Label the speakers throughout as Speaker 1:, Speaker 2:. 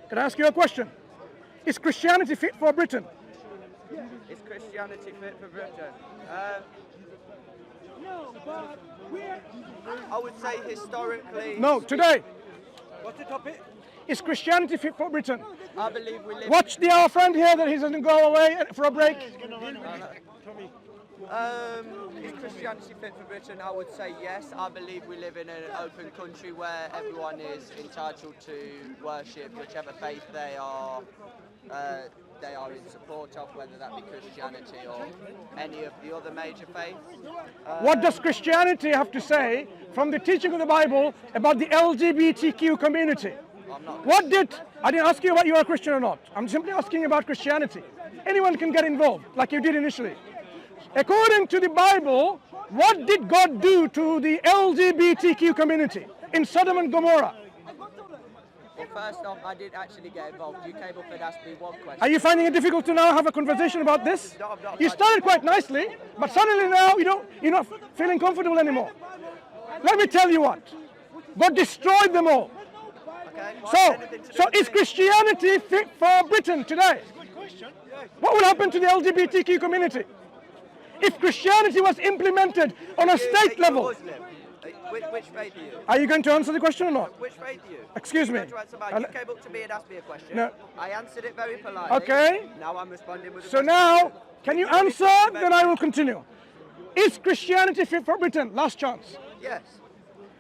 Speaker 1: Can I ask you a question? Is Christianity fit for Britain?
Speaker 2: Is Christianity fit for Britain?
Speaker 3: No, but we're...
Speaker 2: I would say historically...
Speaker 1: No, today.
Speaker 3: What's the topic?
Speaker 1: Is Christianity fit for Britain?
Speaker 2: I believe we live...
Speaker 1: Watch our friend here that he doesn't go away for a break.
Speaker 2: Is Christianity fit for Britain? I would say yes. I believe we live in an open country where everyone is entitled to worship whichever faith they are in support of, whether that be Christianity or any of the other major faiths.
Speaker 1: What does Christianity have to say from the teaching of the Bible about the LGBTQ community? I didn't ask you about you are a Christian or not. I'm simply asking about Christianity. Anyone can get involved, like you did initially. According to the Bible, what did God do to the LGBTQ community in Sodom and Gomorrah?
Speaker 2: Well, first off, I did actually get involved. You came up and asked me one question.
Speaker 1: Are you finding it difficult to now have a conversation about this?
Speaker 2: No, I'm not.
Speaker 1: You started quite nicely, but suddenly now you're not feeling comfortable anymore. Let me tell you what. God destroyed them all.
Speaker 2: Okay.
Speaker 1: So is Christianity fit for Britain today? What will happen to the LGBTQ community? If Christianity was implemented on a state level...
Speaker 2: Which faith are you?
Speaker 1: Are you going to answer the question or not?
Speaker 2: Which faith are you?
Speaker 1: Excuse me.
Speaker 2: You came up to me and asked me a question.
Speaker 1: No.
Speaker 2: I answered it very politely.
Speaker 1: Okay.
Speaker 2: Now I'm responding with a
Speaker 1: So
Speaker 2: question.
Speaker 1: now, can you answer? Then I will continue. Is Christianity fit for Britain? Last chance.
Speaker 2: Yes.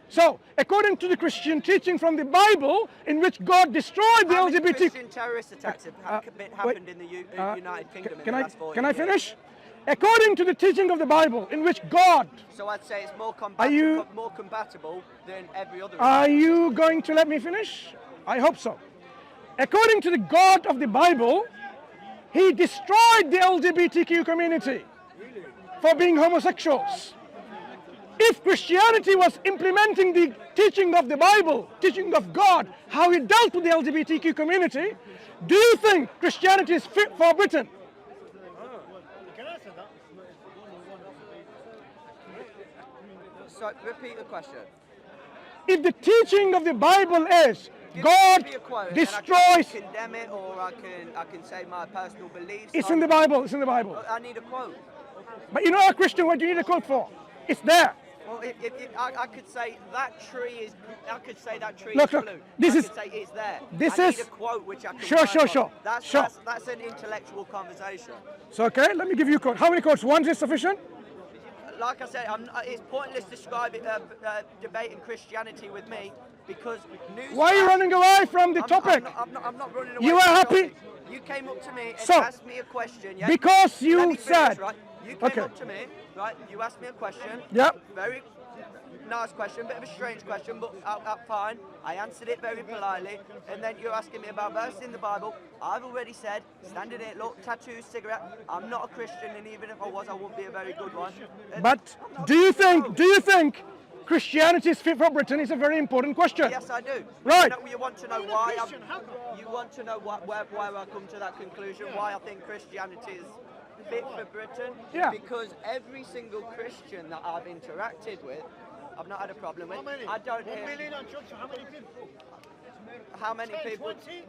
Speaker 1: So, according to the Christian teaching from the Bible, in which God destroyed the
Speaker 2: How many
Speaker 1: LGBT...
Speaker 2: Christian terrorist attacks have happened in the United Kingdom in the last 40
Speaker 1: Can I
Speaker 2: years?
Speaker 1: finish? According to the teaching of the Bible, in which God...
Speaker 2: So I'd say it's more compatible than every other...
Speaker 1: Are you going to let me finish? I hope so. According to the God of the Bible, He destroyed the LGBTQ community for being homosexuals. If Christianity was implementing the teaching of the Bible, teaching of God, how He dealt with the LGBTQ community, do you think Christianity is fit for Britain?
Speaker 2: So repeat the question.
Speaker 1: If the teaching of the Bible is God destroys...
Speaker 2: I can condemn it, or I can say my personal beliefs.
Speaker 1: It's in the Bible, it's in the Bible.
Speaker 2: I need a quote.
Speaker 1: But you're not a Christian, what do you need a quote for? It's there.
Speaker 2: Well, I could say that tree is. I could say that tree
Speaker 1: Look,
Speaker 2: is blue.
Speaker 1: this
Speaker 2: I
Speaker 1: is.
Speaker 2: could say it's there.
Speaker 1: This
Speaker 2: I
Speaker 1: is.
Speaker 2: need a quote which I can.
Speaker 1: Sure.
Speaker 2: That's an intellectual conversation.
Speaker 1: So okay, let me give you a quote. How many quotes? One is sufficient?
Speaker 2: Like I said, it's pointless debating Christianity with me because.
Speaker 1: Why are you running away from the topic?
Speaker 2: I'm not running away.
Speaker 1: You are happy?
Speaker 2: You came up to me and
Speaker 1: So,
Speaker 2: asked me a question. Yeah?
Speaker 1: because you
Speaker 2: Let me finish,
Speaker 1: said.
Speaker 2: right? You came up to me, right? You asked me a question.
Speaker 1: Yep.
Speaker 2: Very nice question, bit of a strange question, but fine. I answered it very politely, and then you're asking me about verses in the Bible. I've already said, standing here, look, tattoos, cigarette. I'm not a Christian, and even if I was, I wouldn't be a very good one.
Speaker 1: But do you think Christianity is fit for Britain? Is a very important question.
Speaker 2: Yes, I do.
Speaker 1: Right.
Speaker 2: You want to know why? You want to know why I come to that conclusion? Why I think Christianity is fit for Britain?
Speaker 1: Yeah.
Speaker 2: Because every single Christian that I've interacted with, I've not had a problem with. I don't hear.
Speaker 3: 1 million on church, how many people?
Speaker 2: How many people?
Speaker 3: 20?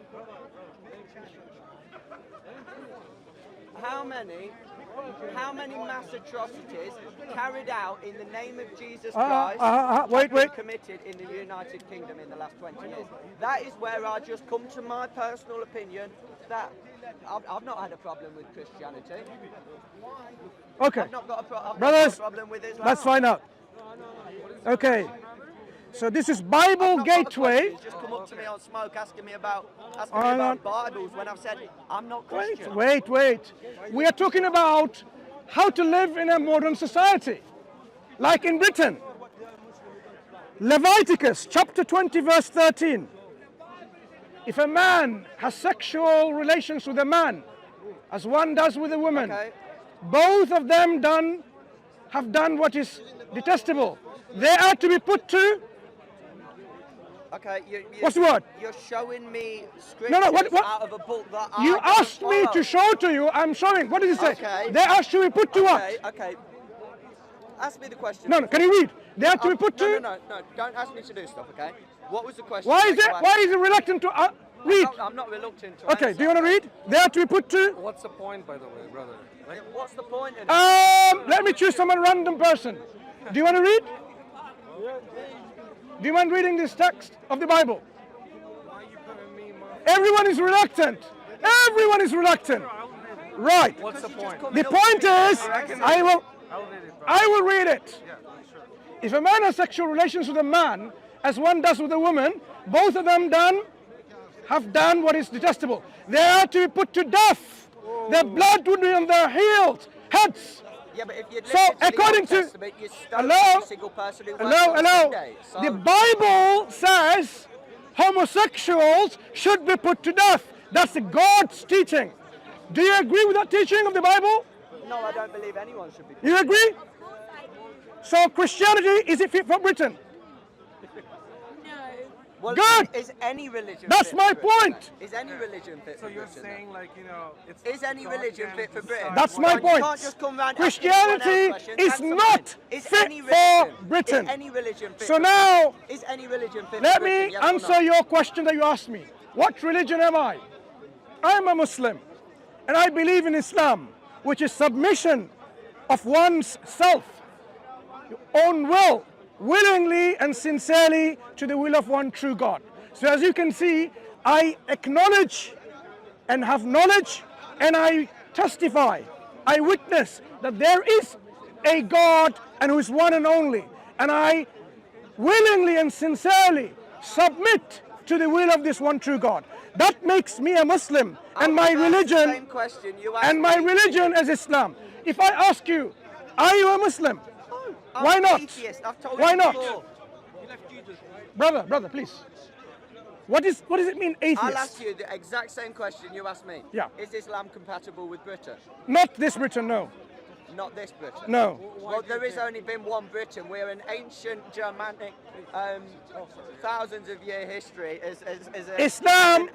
Speaker 2: How many mass atrocities carried out in the name of Jesus Christ have been committed in the United Kingdom in the last 20 years? That is where I just come to my personal opinion that I've not had a problem with Christianity.
Speaker 1: Okay.
Speaker 2: I've not got a
Speaker 1: Brothers,
Speaker 2: problem with Islam.
Speaker 1: let's find out. Okay. So this is Bible Gateway.
Speaker 2: He's just come up to me on smoke asking me about
Speaker 1: Hang on.
Speaker 2: Bibles when I've said I'm not Christian.
Speaker 1: Wait. We are talking about how to live in a modern society, like in Britain. Leviticus chapter 20 verse 13. If a man has sexual relations with a man, as one does with a woman, both of them have done what is detestable. They are to be put to...
Speaker 2: Okay,
Speaker 1: what's the word?
Speaker 2: You're showing me scriptures out of a book that
Speaker 1: you
Speaker 2: I
Speaker 1: asked me to show to you. I'm showing. What did it say?
Speaker 2: Okay.
Speaker 1: They are to be put to what?
Speaker 2: Okay. Ask me the question.
Speaker 1: No. Can you read? They are to be put to...
Speaker 2: No. Don't ask me to do stuff, okay? What was the question?
Speaker 1: Why is it reluctant to... Read.
Speaker 2: I'm not reluctant to
Speaker 1: Okay,
Speaker 2: answer.
Speaker 1: do you want to read? They are to be put to.
Speaker 4: What's the point, by the way, brother? Like,
Speaker 2: What's the point in it?
Speaker 1: Let me choose someone random person. Do you want to read? Do you mind reading this text of the Bible?
Speaker 4: why are you putting me, man?
Speaker 1: Everyone is reluctant. Everyone is reluctant. Right.
Speaker 4: What's the point?
Speaker 1: The point is, I will read it.
Speaker 4: Yeah, sure.
Speaker 1: If a man has sexual relations with a man, as one does with a woman, both of them have done what is detestable. They are to be put to death. Their blood would be on their heads.
Speaker 2: Yeah, but if you
Speaker 1: So,
Speaker 2: listen to the
Speaker 1: according
Speaker 2: Old
Speaker 1: to-
Speaker 2: Testament, you stone
Speaker 1: Hello?
Speaker 2: every single person who works on
Speaker 1: Hello.
Speaker 2: Sunday. So,
Speaker 1: The Bible says homosexuals should be put to death. That's God's teaching. Do you agree with that teaching of the Bible?
Speaker 2: no, I don't believe anyone should be.
Speaker 1: You agree? So Christianity, is it fit for Britain?
Speaker 2: Well,
Speaker 1: Good.
Speaker 2: Is any religion?
Speaker 1: That's
Speaker 2: fit
Speaker 1: my
Speaker 2: for Britain,
Speaker 1: point.
Speaker 2: then? Is any religion fit
Speaker 4: So
Speaker 2: for
Speaker 4: you're
Speaker 2: Britain?
Speaker 4: saying, like, you know, it's
Speaker 2: Is any
Speaker 4: God
Speaker 2: religion
Speaker 4: can
Speaker 2: fit for Britain?
Speaker 4: decide
Speaker 1: That's
Speaker 4: what-
Speaker 1: my
Speaker 2: You
Speaker 1: point.
Speaker 2: can't just come round
Speaker 1: Christianity is not fit for Britain.
Speaker 2: Is any religion fit
Speaker 1: So
Speaker 2: for
Speaker 1: now,
Speaker 2: Is any religion fit
Speaker 1: let
Speaker 2: for Britain?
Speaker 1: me
Speaker 2: Yes or
Speaker 1: answer
Speaker 2: no?
Speaker 1: your question that you asked me. What religion am I? I'm a Muslim, and I believe in Islam, which is submission of one's self, your own will, willingly and sincerely to the will of one true God. So as you can see, I acknowledge and have knowledge, and I testify, I witness that there is a God and who is one and only, and I willingly and sincerely submit to the will of this one true God. That makes me a Muslim, and my
Speaker 2: I'll ask the
Speaker 1: religion,
Speaker 2: same question you asked
Speaker 1: and my
Speaker 2: me.
Speaker 1: religion is Islam. If I ask you, are you a Muslim?
Speaker 2: I'm
Speaker 1: Why
Speaker 2: an
Speaker 1: not?
Speaker 2: atheist. I've told
Speaker 1: Why
Speaker 2: you
Speaker 1: not?
Speaker 2: before.
Speaker 1: Brother, please. What does it mean,
Speaker 2: I'll ask
Speaker 1: atheist?
Speaker 2: you the exact same question you asked me.
Speaker 1: Yeah.
Speaker 2: Is Islam compatible with Britain?
Speaker 1: Not this Britain, no.
Speaker 2: Not this Britain.
Speaker 1: No.
Speaker 2: Well, there has only been one Britain. We're an ancient Germanic, thousands of year history.
Speaker 1: Islam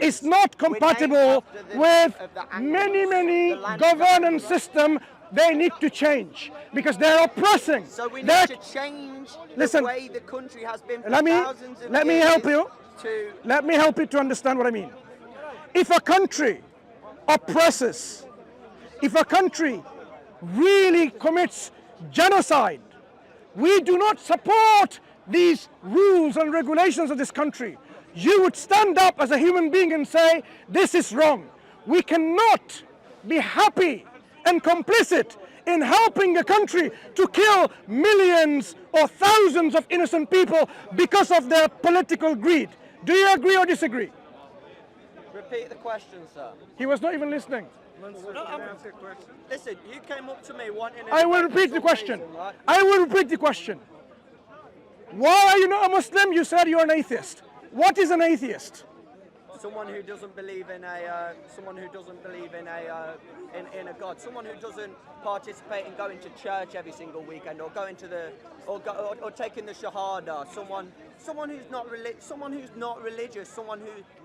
Speaker 1: is not compatible with many governance system. They need to change because they're oppressing.
Speaker 2: So we need
Speaker 1: They're-
Speaker 2: to change
Speaker 1: Listen,
Speaker 2: the way the country has been for
Speaker 1: let me
Speaker 2: thousands of
Speaker 1: let me
Speaker 2: years
Speaker 1: help you.
Speaker 2: to
Speaker 1: Let me help you to understand what I mean. If a country oppresses, if a country really commits genocide, we do not support these rules and regulations of this country. You would stand up as a human being and say, this is wrong. We cannot be happy and complicit in helping a country to kill millions or thousands of innocent people because of their political greed. Do you agree or disagree?
Speaker 2: repeat the question, sir.
Speaker 1: He was not even listening.
Speaker 4: Mansur, can I ask you a question?
Speaker 2: Listen, you came up to me wanting.
Speaker 1: I will repeat the question.
Speaker 2: Right?
Speaker 1: I will repeat the question. Why are you not a Muslim? You said you're an atheist. What is an atheist?
Speaker 2: Someone who doesn't believe in a, in a God. Someone who doesn't participate in going to church every single weekend, or going to the, or taking the Shahada. Someone who's not religious. Someone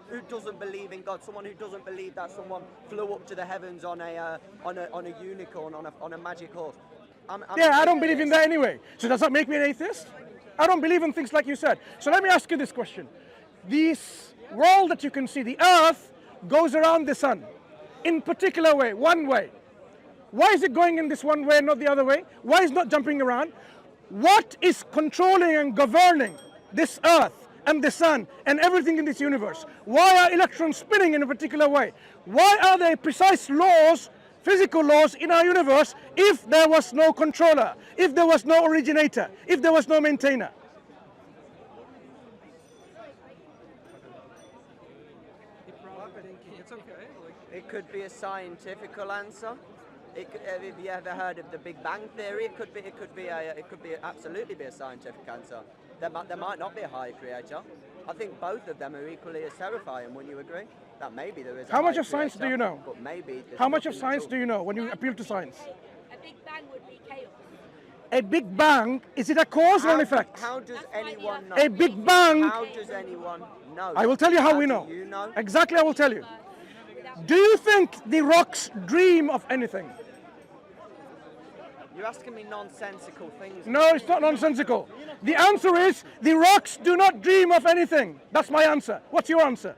Speaker 2: who doesn't believe in God. Someone who doesn't believe that someone flew up to the heavens on a unicorn, on a magic horse.
Speaker 1: Yeah, I don't believe in that anyway. So does that make me an atheist? I don't believe in things like you said. So let me ask you this question. This world that you can see, the earth, goes around the sun in particular way, one way. Why is it going in this one way and not the other way? Why is it not jumping around? What is controlling and governing this earth and the sun and everything in this universe? Why are electrons spinning in a particular way? Why are there precise laws, physical laws in our universe if there was no controller, if there was no originator, if there was no maintainer?
Speaker 4: It's okay. Like,
Speaker 2: It could be a scientific answer. Have you ever heard of the Big Bang theory? It could absolutely be a scientific answer. There might not be a higher creator. I think both of them are equally as terrifying. Wouldn't you agree? That maybe there is.
Speaker 1: How much of science do you know?
Speaker 2: But maybe. there's
Speaker 1: How much of
Speaker 2: nothing
Speaker 1: science
Speaker 2: at
Speaker 1: do you know when you appeal to science?
Speaker 5: A big bang would be chaos.
Speaker 1: A big bang, is it a cause or an effect?
Speaker 2: How does anyone know?
Speaker 1: A big bang,
Speaker 2: How does anyone know?
Speaker 1: I will tell you how we
Speaker 2: do
Speaker 1: know.
Speaker 2: You know?
Speaker 1: Exactly, I will tell you. Do you think the rocks dream of anything?
Speaker 2: You're asking me nonsensical things.
Speaker 1: No, it's not nonsensical. The answer is the rocks do not dream of anything. That's my answer. What's your answer?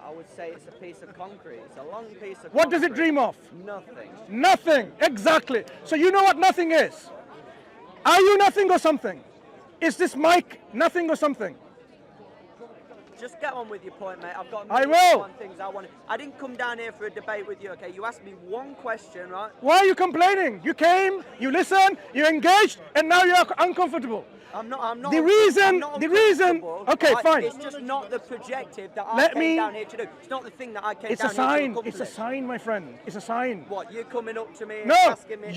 Speaker 2: I would say it's a piece of concrete. It's a long piece of
Speaker 1: What does it
Speaker 2: concrete.
Speaker 1: dream of?
Speaker 2: Nothing.
Speaker 1: Nothing. Exactly. So you know what nothing is? Are you nothing or something? Is this mic nothing or something?
Speaker 2: Just get on with your point, mate. I've got
Speaker 1: I will.
Speaker 2: one things I want. I didn't come down here for a debate with you, okay? You asked me one question, right?
Speaker 1: Why are you complaining? You came, you listened, you engaged, and now you're uncomfortable.
Speaker 2: I'm not.
Speaker 1: The reason-
Speaker 2: I'm not
Speaker 1: the reason-
Speaker 2: uncomfortable,
Speaker 1: okay,
Speaker 2: right?
Speaker 1: fine.
Speaker 2: It's just not the projective that I
Speaker 1: Let
Speaker 2: came
Speaker 1: me-
Speaker 2: down here to do. It's not the thing that I came
Speaker 1: It's a
Speaker 2: down
Speaker 1: sign.
Speaker 2: here to
Speaker 1: It's a
Speaker 2: accomplish.
Speaker 1: sign, my friend. It's a sign.
Speaker 2: What, you coming up to me and
Speaker 1: No,
Speaker 2: asking me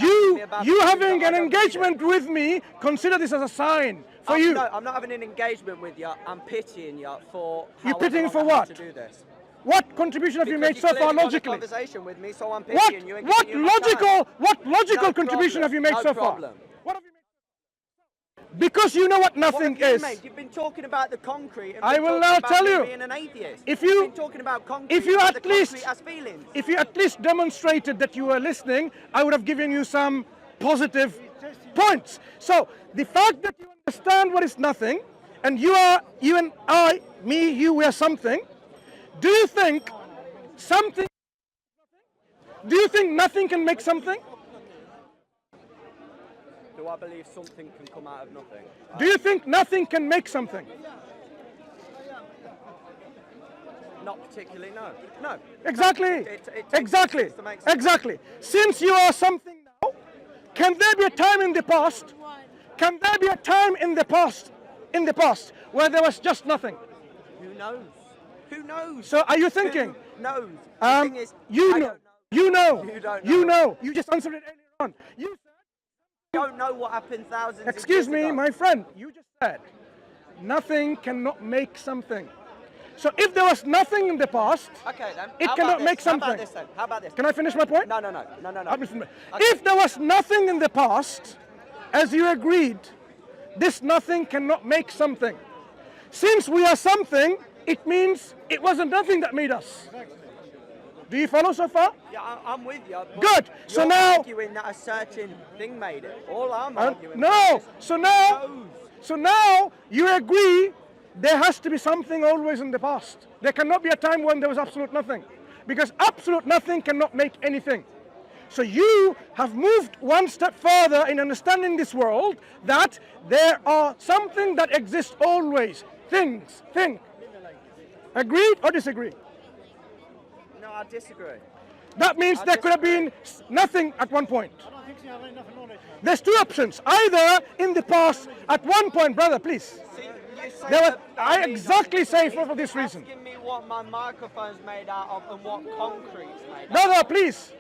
Speaker 2: about
Speaker 1: you
Speaker 2: things
Speaker 1: having
Speaker 2: that I
Speaker 1: an
Speaker 2: don't believe in?
Speaker 1: engagement with me, consider this as a sign for you.
Speaker 2: No, I'm not having an engagement with you. I'm pitying you for
Speaker 1: You're
Speaker 2: however
Speaker 1: pitying
Speaker 2: long
Speaker 1: for
Speaker 2: I have
Speaker 1: what?
Speaker 2: to do this.
Speaker 1: What contribution have you
Speaker 2: Because
Speaker 1: made so far
Speaker 2: clearly want a
Speaker 1: logically?
Speaker 2: conversation with me, so I'm
Speaker 1: What
Speaker 2: pitying you and giving you my time.
Speaker 1: logical
Speaker 2: No
Speaker 1: contribution
Speaker 2: problem,
Speaker 1: have you made
Speaker 2: no
Speaker 1: so
Speaker 2: problem.
Speaker 1: far? What have you made? Because you know what
Speaker 2: What
Speaker 1: nothing
Speaker 2: have you
Speaker 1: is.
Speaker 2: made? You've been talking about the concrete. And
Speaker 1: I
Speaker 2: been
Speaker 1: will
Speaker 2: talking
Speaker 1: now
Speaker 2: about
Speaker 1: tell
Speaker 2: me
Speaker 1: you.
Speaker 2: being an atheist.
Speaker 1: If
Speaker 2: You've
Speaker 1: you-
Speaker 2: been talking about concrete.
Speaker 1: if you
Speaker 2: and
Speaker 1: at
Speaker 2: the
Speaker 1: least-
Speaker 2: concrete has feelings.
Speaker 1: If you at least demonstrated that you were listening, I would have given you some positive points. So the fact that you understand what is nothing, and you and I, me, you, we are something. Do you think something? Do you think nothing can make something?
Speaker 2: Do I believe something can come out of nothing?
Speaker 1: Do you think nothing can make something?
Speaker 2: Not particularly, no. No.
Speaker 1: Exactly.
Speaker 2: It takes
Speaker 1: Exactly.
Speaker 2: things to make something.
Speaker 1: Exactly. Since you are something now, can there be a time in the past?
Speaker 5: One.
Speaker 1: Can there be a time in the past where there was just nothing?
Speaker 2: Who knows? Who knows?
Speaker 1: So are you thinking?
Speaker 2: Who knows? The thing is,
Speaker 1: You
Speaker 2: I
Speaker 1: know.
Speaker 2: don't
Speaker 1: You know.
Speaker 2: You don't
Speaker 1: You
Speaker 2: know.
Speaker 1: know. You just answered it earlier on. You said,
Speaker 2: don't know what happened thousands
Speaker 1: excuse
Speaker 2: of years
Speaker 1: me,
Speaker 2: ago.
Speaker 1: my friend. You just said nothing cannot make something. So if there was nothing in the past,
Speaker 2: Okay then.
Speaker 1: it
Speaker 2: How
Speaker 1: cannot
Speaker 2: about
Speaker 1: make
Speaker 2: this? How
Speaker 1: something.
Speaker 2: about this then? How about this?
Speaker 1: Can I finish my point?
Speaker 2: No.
Speaker 1: If there was nothing in the past, as you agreed, this nothing cannot make something. Since we are something, it means it wasn't nothing that made us. Do you follow so far?
Speaker 2: Yeah, I'm with you. but
Speaker 1: Good. So
Speaker 2: you're
Speaker 1: now-
Speaker 2: arguing that a certain thing made it. All I'm
Speaker 1: Uh,
Speaker 2: arguing.
Speaker 1: no.
Speaker 2: is
Speaker 1: So now you agree there has to be something always in the past. There cannot be a time when there was absolute nothing, because absolute nothing cannot make anything. So you have moved one step further in understanding this world, that there are something that exists always. Things. Agreed or disagree?
Speaker 2: No, I disagree.
Speaker 1: That means there could have been nothing at one point. There's two options. Either in the past, at one point, brother, please.
Speaker 2: See, you say
Speaker 1: There was,
Speaker 2: that
Speaker 1: I
Speaker 2: means
Speaker 1: exactly say
Speaker 2: nothing.
Speaker 1: for this reason.
Speaker 2: Asking me what my microphone's made out of and what concrete's made out
Speaker 1: Brother, please.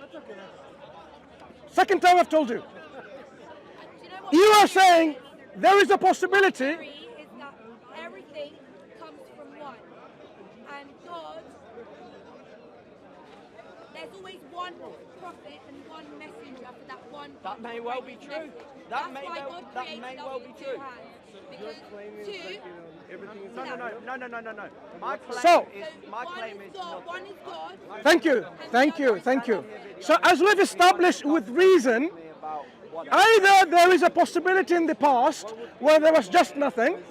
Speaker 1: Second time I've told you.
Speaker 5: Do you know what
Speaker 1: You are
Speaker 5: theory
Speaker 1: saying
Speaker 5: is?
Speaker 1: there is a possibility.
Speaker 5: Theory is that everything comes from one, and God. There's always one prophet and one messenger for that one.
Speaker 2: That may well be true.
Speaker 5: message.
Speaker 2: That
Speaker 5: That's
Speaker 2: may
Speaker 5: why
Speaker 2: well-
Speaker 5: God
Speaker 2: that
Speaker 5: created
Speaker 2: may
Speaker 5: us
Speaker 2: well
Speaker 5: with
Speaker 2: be
Speaker 5: two
Speaker 2: true.
Speaker 5: hands. Because two.
Speaker 4: Everything is
Speaker 2: No. My claim
Speaker 1: So-
Speaker 2: is
Speaker 5: One
Speaker 2: claim
Speaker 5: is
Speaker 2: is
Speaker 5: God.
Speaker 2: nothing.
Speaker 5: One is God.
Speaker 1: Thank you. So as we've established with reason,
Speaker 2: Me about what
Speaker 1: either there is a possibility in the past where there was just nothing,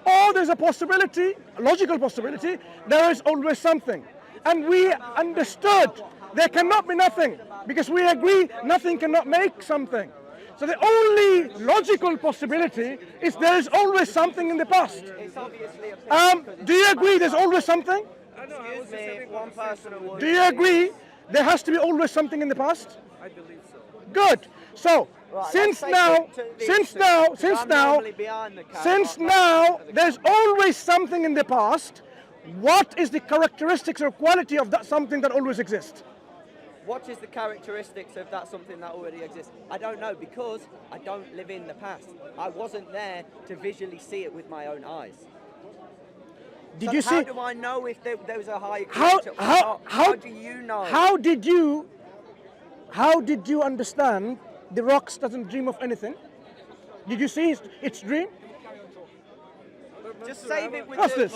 Speaker 1: or there's a possibility, a logical possibility, there is always something. And we understood there cannot be nothing, because we agree nothing cannot make something. So the only logical possibility is there is always something in the past.
Speaker 2: It's obviously a
Speaker 1: Do you agree there's always something?
Speaker 2: Excuse me, one person who would.
Speaker 1: Do you agree there has to be always something in the past?
Speaker 4: I believe so.
Speaker 1: Good. So
Speaker 2: Right,
Speaker 1: since
Speaker 2: let's
Speaker 1: now,
Speaker 2: take it to the extreme, 'cause I'm normally behind the camera,
Speaker 1: since
Speaker 2: not
Speaker 1: now
Speaker 2: front of the
Speaker 1: there's always something in the past, what is the characteristics or quality of that something that always exists?
Speaker 2: What is the characteristics of that something that already exists? I don't know, because I don't live in the past. I wasn't there to visually see it with my own eyes.
Speaker 1: Did
Speaker 2: So
Speaker 1: you
Speaker 2: how
Speaker 1: see?
Speaker 2: do I know if there was a higher
Speaker 1: How
Speaker 2: creator or
Speaker 1: how
Speaker 2: not?
Speaker 1: how
Speaker 2: do you know?
Speaker 1: How did you understand the rocks doesn't dream of anything? Did you see its dream?
Speaker 2: Just save it with
Speaker 1: What's
Speaker 2: the,
Speaker 1: this?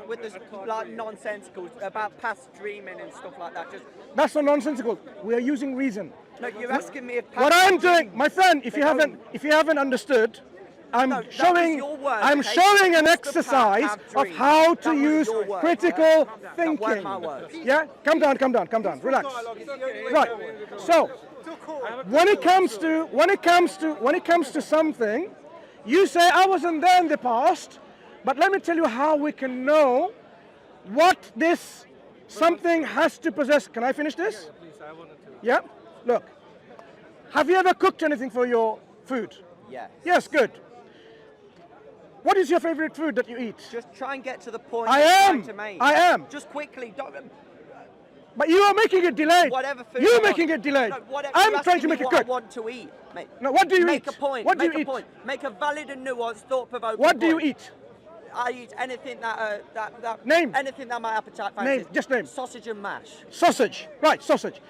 Speaker 2: with the like nonsensical about past dreaming and stuff like that. Just
Speaker 1: That's not nonsensical. We are using reason.
Speaker 2: No, you're asking me if
Speaker 1: What I'm doing, my friend, if you haven't understood, I'm
Speaker 2: No, that was
Speaker 1: showing
Speaker 2: your word,
Speaker 1: I'm
Speaker 2: okay?
Speaker 1: showing an
Speaker 2: Mr. Pat
Speaker 1: exercise
Speaker 2: have
Speaker 1: of
Speaker 2: dreams.
Speaker 1: how to
Speaker 2: That was
Speaker 1: use
Speaker 2: your words,
Speaker 1: critical
Speaker 2: yeah? That weren't
Speaker 1: thinking.
Speaker 2: my words.
Speaker 1: Yeah? Calm down, relax. Right. So when it comes to something, you say I wasn't there in the past, but let me tell you how we can know what this something has to possess. Can I finish this?
Speaker 4: Please, I wanted to.
Speaker 1: Yeah? Look. Have you ever cooked anything for your food?
Speaker 2: Yes.
Speaker 1: Yes, good. What is your favorite food that you eat?
Speaker 2: Just try and get to the point
Speaker 1: I
Speaker 2: you're
Speaker 1: am.
Speaker 2: trying to make.
Speaker 1: I am.
Speaker 2: Just quickly. Don't,
Speaker 1: But you are making it delayed.
Speaker 2: whatever food.
Speaker 1: You're
Speaker 2: I want.
Speaker 1: making it delayed.
Speaker 2: No, whatever,
Speaker 1: I'm
Speaker 2: you're
Speaker 1: trying
Speaker 2: asking
Speaker 1: to
Speaker 2: me
Speaker 1: make it
Speaker 2: what
Speaker 1: good.
Speaker 2: I want to eat. Mate.
Speaker 1: No, what do you
Speaker 2: Make
Speaker 1: eat?
Speaker 2: a point.
Speaker 1: What do
Speaker 2: make
Speaker 1: you
Speaker 2: a
Speaker 1: eat?
Speaker 2: point. Make a valid and nuanced, thought-provoking
Speaker 1: What do you
Speaker 2: point.
Speaker 1: eat?
Speaker 2: I eat anything that
Speaker 1: Name.
Speaker 2: anything that my appetite fancies.
Speaker 1: Name, just name.
Speaker 2: Sausage and mash.
Speaker 1: Sausage. Right, sausage.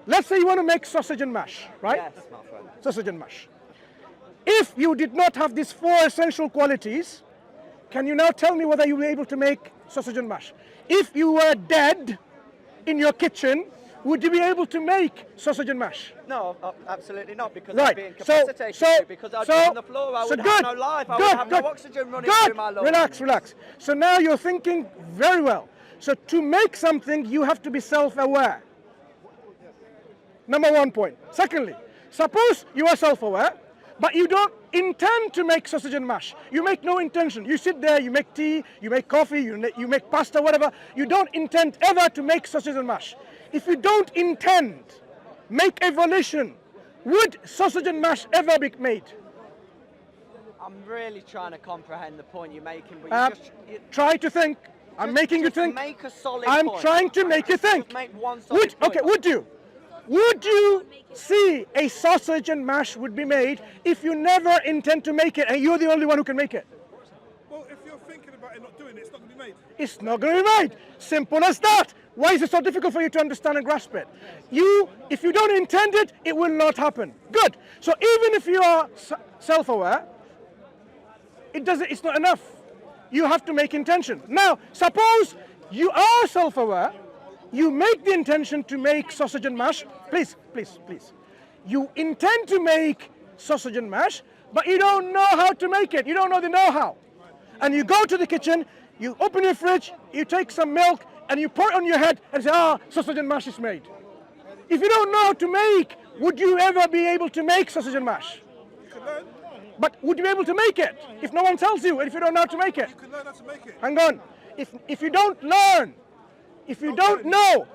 Speaker 1: Let's say you want to make sausage and mash, right?
Speaker 2: Yes, my friend.
Speaker 1: Sausage and mash. If you did not have these 4 essential qualities, can you now tell me whether you were able to make sausage and mash? If you were dead in your kitchen, would you be able to make sausage and mash?
Speaker 2: No, absolutely not, because
Speaker 1: Right.
Speaker 2: I'd be incapacitated. because I'd be on the floor. I would have no life. I would have no oxygen running through my lungs.
Speaker 1: Relax. So now you're thinking very well. So to make something, you have to be self-aware. Number 1 point. Secondly, suppose you are self-aware, but you don't intend to make sausage and mash. You make no intention. You sit there, you make tea, you make coffee, you make pasta, whatever. You don't intend ever to make sausage and mash. If you don't intend, make a volition, would sausage and mash ever be made?
Speaker 2: I'm really trying to comprehend the point you're making, but
Speaker 1: Try to think. I'm making you think.
Speaker 2: Make a solid
Speaker 1: I'm
Speaker 2: point.
Speaker 1: trying to make you think.
Speaker 2: Just make one solid point.
Speaker 1: Would you see a sausage and mash would be made if you never intend to make it and you're the only one who can make it?
Speaker 3: Well, if you're thinking about it not doing it, it's not going to be made.
Speaker 1: It's not going to be made. Simple as that. Why is it so difficult for you to understand and grasp it? If you don't intend it, it will not happen. Good. So even if you are self-aware, it's not enough. You have to make intention. Now, suppose you are self-aware, you make the intention to make sausage and mash. Please. You intend to make sausage and mash, but you don't know how to make it. You don't know the know-how. And you go to the kitchen, you open your fridge, you take some milk, and you pour it on your head and say, sausage and mash is made. If you don't know how to make, would you ever be able to make sausage and mash?
Speaker 3: You can learn.
Speaker 1: But would you be able to make it if no one tells you and if you don't know how to make it?
Speaker 3: You can learn how to make it.
Speaker 1: Hang on. If you don't learn, if you don't know,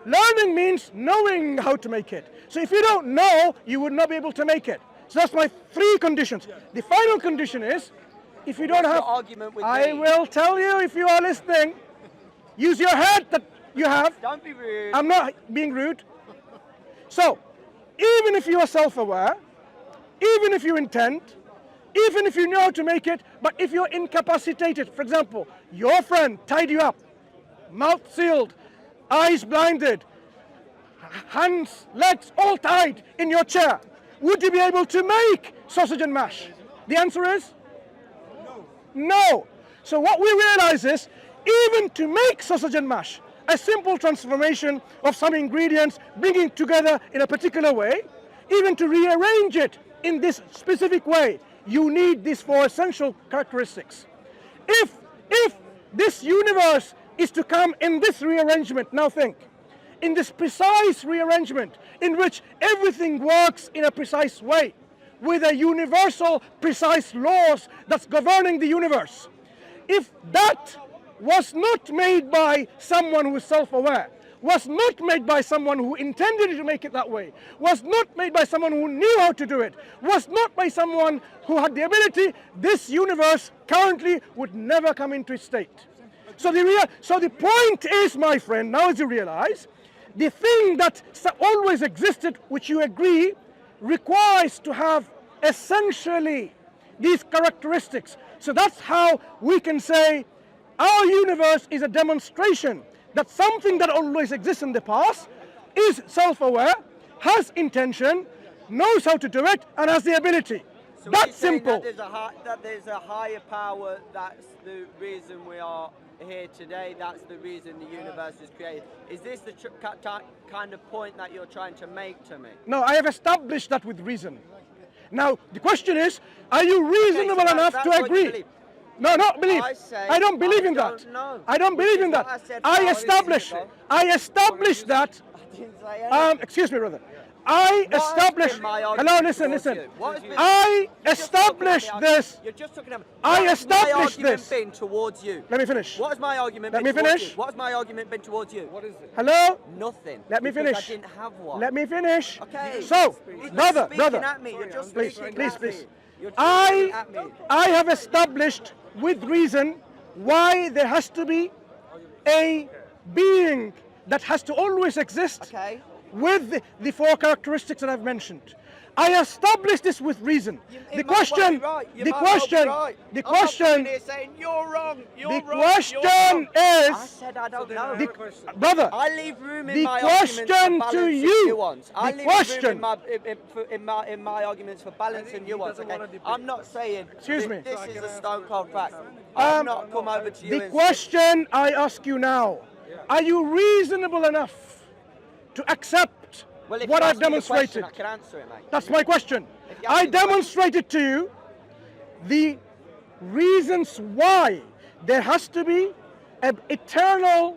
Speaker 1: learning means knowing how to make it. So if you don't know, you would not be able to make it. So that's my 3 conditions. The final condition is, if you don't
Speaker 2: What's
Speaker 1: have...
Speaker 2: your argument with
Speaker 1: I
Speaker 2: me?
Speaker 1: will tell you if you are listening. Use your head that you have.
Speaker 2: Don't be rude.
Speaker 1: I'm not being rude. So, even if you are self-aware, even if you intend, even if you know how to make it, but if you're incapacitated, for example, your friend tied you up, mouth sealed, eyes blinded, hands, legs all tied in your chair, would you be able to make sausage and mash? The answer is no. So what we realize is, even to make sausage and mash, a simple transformation of some ingredients, bringing together in a particular way, even to rearrange it in this specific way, you need these 4 essential characteristics. If this universe is to come in this rearrangement, now think, in this precise rearrangement in which everything works in a precise way, with a universal precise laws that's governing the universe, if that was not made by someone who is self-aware, was not made by someone who intended to make it that way, was not made by someone who knew how to do it, was not by someone who had the ability, this universe currently would never come into its state. So the point is, my friend, now as you realize, the thing that always existed, which you agree, requires to have essentially these characteristics. So that's how we can say our universe is a demonstration that something that always exists in the past is self-aware, has intention, knows how to do it, and has the ability.
Speaker 2: So
Speaker 1: That's
Speaker 2: you're saying
Speaker 1: simple.
Speaker 2: that there's a higher power. That's the reason we are here today. That's the reason the universe was created. Is this the kind of point that you're trying to make to me?
Speaker 1: No, I have established that with reason. Now, the question is, are you reasonable enough
Speaker 2: that's
Speaker 1: to
Speaker 2: what you
Speaker 1: agree?
Speaker 2: believe.
Speaker 1: No, not believe.
Speaker 2: I say
Speaker 1: I don't believe
Speaker 2: I
Speaker 1: in that.
Speaker 2: don't know.
Speaker 1: I don't believe
Speaker 2: Which
Speaker 1: in
Speaker 2: is what
Speaker 1: that.
Speaker 2: I said
Speaker 1: I
Speaker 2: 5
Speaker 1: established
Speaker 2: minutes ago.
Speaker 1: I established that.
Speaker 2: I didn't say anything.
Speaker 1: Excuse me, brother. I
Speaker 2: What has
Speaker 1: established.
Speaker 2: been my
Speaker 1: Hello,
Speaker 2: argument
Speaker 1: listen,
Speaker 2: towards
Speaker 1: listen.
Speaker 2: you? What has been-
Speaker 1: I
Speaker 2: You're just talking
Speaker 1: established
Speaker 2: at me.
Speaker 1: this.
Speaker 2: You're just talking at me.
Speaker 1: I
Speaker 2: What has
Speaker 1: established
Speaker 2: my argument
Speaker 1: this.
Speaker 2: been towards you?
Speaker 1: Let me finish.
Speaker 2: What has my argument
Speaker 1: Let
Speaker 2: been
Speaker 1: me
Speaker 2: towards
Speaker 1: finish.
Speaker 2: you? What has my argument been towards you?
Speaker 4: What is it?
Speaker 1: Hello.
Speaker 2: Nothing.
Speaker 1: Let me
Speaker 2: because
Speaker 1: finish.
Speaker 2: I didn't have one.
Speaker 1: Let me finish.
Speaker 2: Okay.
Speaker 1: So,
Speaker 2: You're
Speaker 1: brother,
Speaker 2: speaking
Speaker 1: brother.
Speaker 2: at me. You're just
Speaker 1: Please,
Speaker 2: speaking
Speaker 1: please,
Speaker 2: at
Speaker 1: please.
Speaker 2: me. You're just speaking at me.
Speaker 1: I have established with reason why there has to be a being that has to always exist
Speaker 2: Okay.
Speaker 1: with the 4 characteristics that I've mentioned. I established this with reason.
Speaker 2: You
Speaker 1: The
Speaker 2: might well
Speaker 1: question,
Speaker 2: be right. You
Speaker 1: the
Speaker 2: might well be
Speaker 1: question,
Speaker 2: right.
Speaker 1: the
Speaker 2: I'm not
Speaker 1: question,
Speaker 2: coming here saying you're wrong. You're
Speaker 1: the
Speaker 2: wrong. you're
Speaker 1: question
Speaker 2: wrong. I
Speaker 1: is,
Speaker 2: said I don't
Speaker 4: Then I
Speaker 2: know.
Speaker 4: have a question.
Speaker 1: brother,
Speaker 2: I leave room in
Speaker 1: the
Speaker 2: my arguments for
Speaker 1: question
Speaker 2: balance
Speaker 1: to
Speaker 2: and
Speaker 1: you,
Speaker 2: nuance. I
Speaker 1: the
Speaker 2: leave
Speaker 1: question-
Speaker 2: room in my arguments for balance and nuance.
Speaker 4: doesn't
Speaker 2: Okay,
Speaker 4: wanna debate.
Speaker 2: I'm not saying
Speaker 1: Excuse me.
Speaker 2: this is a stone cold fact. I've not come over to you.
Speaker 1: the
Speaker 2: and
Speaker 1: question I ask you now, are you reasonable enough to accept
Speaker 2: well, if
Speaker 1: what
Speaker 2: you
Speaker 1: I've
Speaker 2: ask me the question,
Speaker 1: demonstrated?
Speaker 2: I can answer it, mate.
Speaker 1: That's my question.
Speaker 2: If you ask
Speaker 1: I
Speaker 2: me the question-
Speaker 1: demonstrated to you the reasons why there has to be an eternal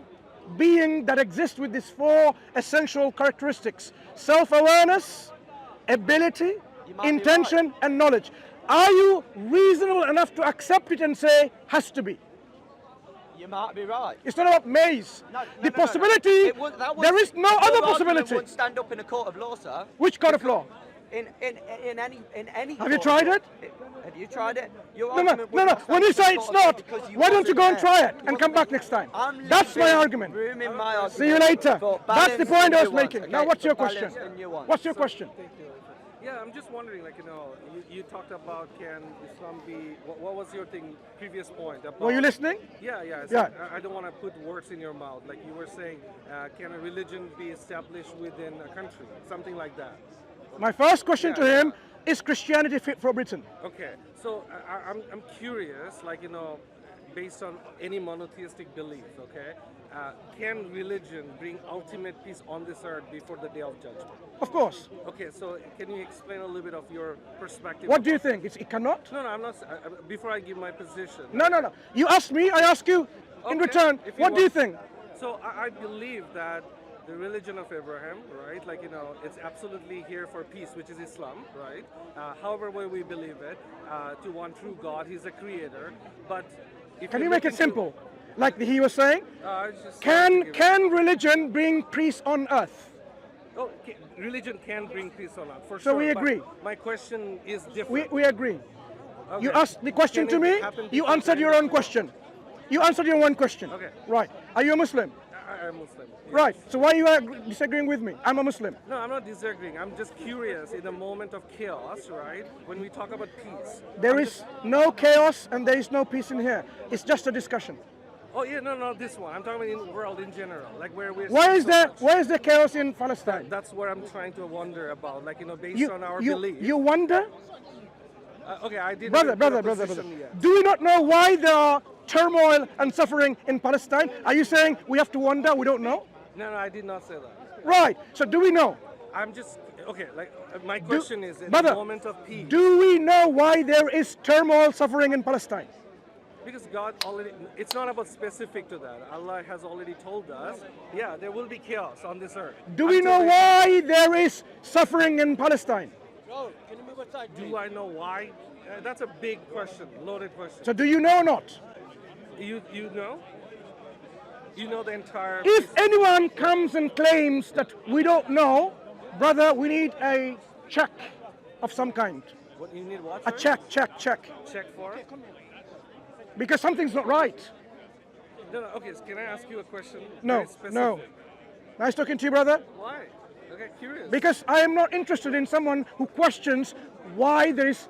Speaker 1: being that exists with these 4 essential characteristics: self-awareness, ability,
Speaker 2: You might be
Speaker 1: intention, and knowledge. Are you reasonable enough to accept it and say has to be?
Speaker 2: You might be right.
Speaker 1: It's not about maze.
Speaker 2: No,
Speaker 1: The
Speaker 2: no.
Speaker 1: possibility,
Speaker 2: It would- that would-
Speaker 1: there is no
Speaker 2: your
Speaker 1: other
Speaker 2: argument
Speaker 1: possibility.
Speaker 2: Would stand up in a court of law, sir.
Speaker 1: Which court of law?
Speaker 2: In any.
Speaker 1: Have you
Speaker 2: court of
Speaker 1: tried
Speaker 2: law.
Speaker 1: it?
Speaker 2: Have you tried it? Your
Speaker 1: No, no,
Speaker 2: argument would
Speaker 1: no, no.
Speaker 2: not stand
Speaker 1: When you
Speaker 2: up in
Speaker 1: say
Speaker 2: a
Speaker 1: it's
Speaker 2: court of law
Speaker 1: not,
Speaker 2: because
Speaker 1: why don't you go and
Speaker 2: wasn't
Speaker 1: try
Speaker 2: there.
Speaker 1: it and come back next time?
Speaker 2: I'm
Speaker 1: That's my
Speaker 2: leaving
Speaker 1: argument.
Speaker 2: Room in my argument.
Speaker 1: See you later.
Speaker 2: for
Speaker 1: That's the
Speaker 2: balance
Speaker 1: point
Speaker 2: and
Speaker 1: I was
Speaker 2: nuance,
Speaker 1: making.
Speaker 2: okay?
Speaker 1: Now, what's
Speaker 2: For
Speaker 1: your
Speaker 2: balance
Speaker 1: question?
Speaker 2: and nuance.
Speaker 1: What's your question?
Speaker 4: Yeah, I'm just wondering, like, you talked about can Islam be, what was your thing, previous point about...
Speaker 1: Were you listening?
Speaker 4: Yeah, yeah.
Speaker 1: Yeah.
Speaker 4: So I don't want to put words in your mouth. Like you were saying, can a religion be established within a country? Something like that.
Speaker 1: My first question to
Speaker 4: Yeah.
Speaker 1: him is Christianity fit for Britain?
Speaker 4: Okay, so I'm curious, like, based on any monotheistic belief, okay, can religion bring ultimate peace on this earth before the day of judgment?
Speaker 1: Of course.
Speaker 4: Okay, so can you explain a little bit of your perspective?
Speaker 1: What do you think? It cannot?
Speaker 4: No, I'm not. Before I give my position.
Speaker 1: No, no, no. You ask me, I ask you in
Speaker 4: Okay,
Speaker 1: return.
Speaker 4: if you
Speaker 1: What do you
Speaker 4: want.
Speaker 1: think?
Speaker 4: So I believe that the religion of Abraham, right? Like, it's absolutely here for peace, which is Islam, right? However way we believe it, to one true God, He's a creator. But if
Speaker 1: Can you
Speaker 4: look
Speaker 1: make it
Speaker 4: into-
Speaker 1: simple? Like he was saying,
Speaker 4: it's just
Speaker 1: can religion bring peace on earth?
Speaker 4: Oh, religion can bring peace on earth, for
Speaker 1: So
Speaker 4: sure.
Speaker 1: we
Speaker 4: but
Speaker 1: agree.
Speaker 4: My question is
Speaker 1: We,
Speaker 4: different.
Speaker 1: we agree. You
Speaker 4: Okay.
Speaker 1: asked the question
Speaker 4: Can
Speaker 1: to
Speaker 4: it
Speaker 1: me,
Speaker 4: happen
Speaker 1: you
Speaker 4: before
Speaker 1: answered
Speaker 4: the
Speaker 1: your
Speaker 4: end
Speaker 1: own
Speaker 4: of-
Speaker 1: question. You answered your one question.
Speaker 4: Okay.
Speaker 1: Right. Are you a Muslim?
Speaker 4: I'm Muslim. Yes.
Speaker 1: Right. So why are you disagreeing with me? I'm a Muslim.
Speaker 4: No, I'm not disagreeing. I'm just curious. In a moment of chaos, right? When we talk about peace,
Speaker 1: There
Speaker 4: I'm
Speaker 1: is no chaos and there is no peace in here. It's just a discussion.
Speaker 4: Oh yeah, no, this one. I'm talking about in the world in general, like where we're.
Speaker 1: Why
Speaker 4: seeing
Speaker 1: is
Speaker 4: so
Speaker 1: there
Speaker 4: much.
Speaker 1: why is there chaos in Palestine?
Speaker 4: That's what I'm trying to wonder about, like based
Speaker 1: You,
Speaker 4: on our
Speaker 1: you,
Speaker 4: belief.
Speaker 1: you wonder?
Speaker 4: Okay, I didn't.
Speaker 1: Brother,
Speaker 4: even put a
Speaker 1: brother.
Speaker 4: position yet.
Speaker 1: Do we not know why there are turmoil and suffering in Palestine? Are you saying we have to wonder? We don't know?
Speaker 4: No, I did not say that.
Speaker 1: Right. So do we know?
Speaker 4: I'm just okay. Like my question is, in
Speaker 1: brother,
Speaker 4: a moment of peace,
Speaker 1: do we know why there is turmoil, suffering in Palestine?
Speaker 4: because God already. It's not about specific to that. Allah has already told us. Yeah, there will be chaos on this earth.
Speaker 1: Do we
Speaker 4: Until
Speaker 1: know
Speaker 4: they-
Speaker 1: why there is suffering in Palestine?
Speaker 4: Do I know why? That's a big question, loaded question.
Speaker 1: So do you know or not?
Speaker 4: You know? You know the entire.
Speaker 1: If anyone comes and claims that we don't know, brother, we need a check of some kind.
Speaker 4: What you need? What?
Speaker 1: A
Speaker 4: sorry?
Speaker 1: check.
Speaker 4: Check for?
Speaker 1: Because something's not right.
Speaker 4: No. Okay. So can I ask you a question?
Speaker 1: No,
Speaker 4: Very specific?
Speaker 1: no. Nice talking to you, brother.
Speaker 4: Why? Okay, curious.
Speaker 1: Because I am not interested in someone who questions why there is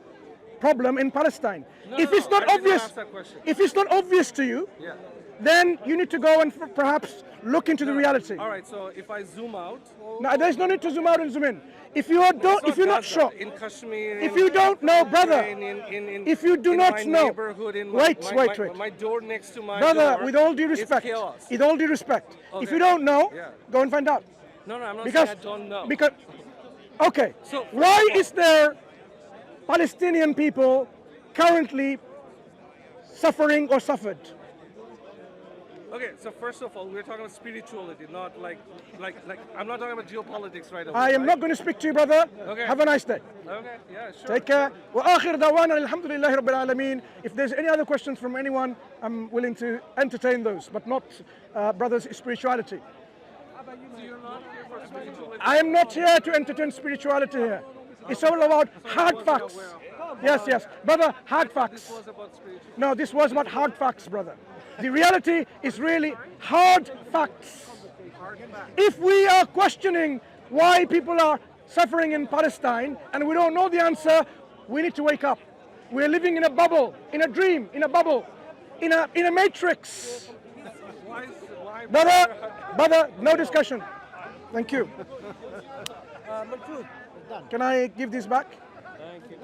Speaker 1: problem in Palestine.
Speaker 4: No,
Speaker 1: If
Speaker 4: no,
Speaker 1: it's not
Speaker 4: I did not
Speaker 1: obvious,
Speaker 4: ask that question.
Speaker 1: if it's not obvious to you,
Speaker 4: Yeah.
Speaker 1: then you need to go and perhaps look into the reality.
Speaker 4: All right. So if I zoom out,
Speaker 1: Now, there's no need to zoom out and zoom in. If you
Speaker 4: it's
Speaker 1: if you're not
Speaker 4: Gaza,
Speaker 1: sure,
Speaker 4: in Kashmir,
Speaker 1: if
Speaker 4: in
Speaker 1: you don't know, brother,
Speaker 4: in
Speaker 1: if you do
Speaker 4: in
Speaker 1: not
Speaker 4: my
Speaker 1: know,
Speaker 4: neighborhood, in
Speaker 1: wait,
Speaker 4: my door next to my
Speaker 1: brother,
Speaker 4: door,
Speaker 1: with all due
Speaker 4: it's
Speaker 1: respect,
Speaker 4: chaos.
Speaker 1: with all due respect, if
Speaker 4: Okay.
Speaker 1: you don't know,
Speaker 4: Yeah.
Speaker 1: go and find out.
Speaker 4: No, I'm not
Speaker 1: Because
Speaker 4: saying I don't know.
Speaker 1: because okay,
Speaker 4: So, first
Speaker 1: why
Speaker 4: of all-
Speaker 1: is there Palestinian people currently suffering or suffered?
Speaker 4: Okay, so first of all, we're talking about spirituality, not like I'm not talking about geopolitics right away.
Speaker 1: I am
Speaker 4: right?
Speaker 1: not going to speak to you, brother.
Speaker 4: Okay.
Speaker 1: Have a nice day.
Speaker 4: Okay, yeah, sure.
Speaker 1: Take care. وآخر دعوانا الحمد لله رب العالمين. If there's any other questions from anyone, I'm willing to entertain those, but not brother's spirituality.
Speaker 4: So you're not here for spirituality?
Speaker 1: I am not here to entertain spirituality here. It's all about hard facts. Yes, brother, hard facts.
Speaker 4: This was about spirituality.
Speaker 1: No, this was about hard facts, brother. The reality is really hard facts. If we are questioning why people are suffering in Palestine and we don't know the answer, we need to wake up. We're living in a bubble, in a dream, in a bubble, in a matrix.
Speaker 4: Why
Speaker 1: Brother, no discussion. Thank you.
Speaker 6: Mansur, done.
Speaker 1: Can I give this back?
Speaker 4: Thank you.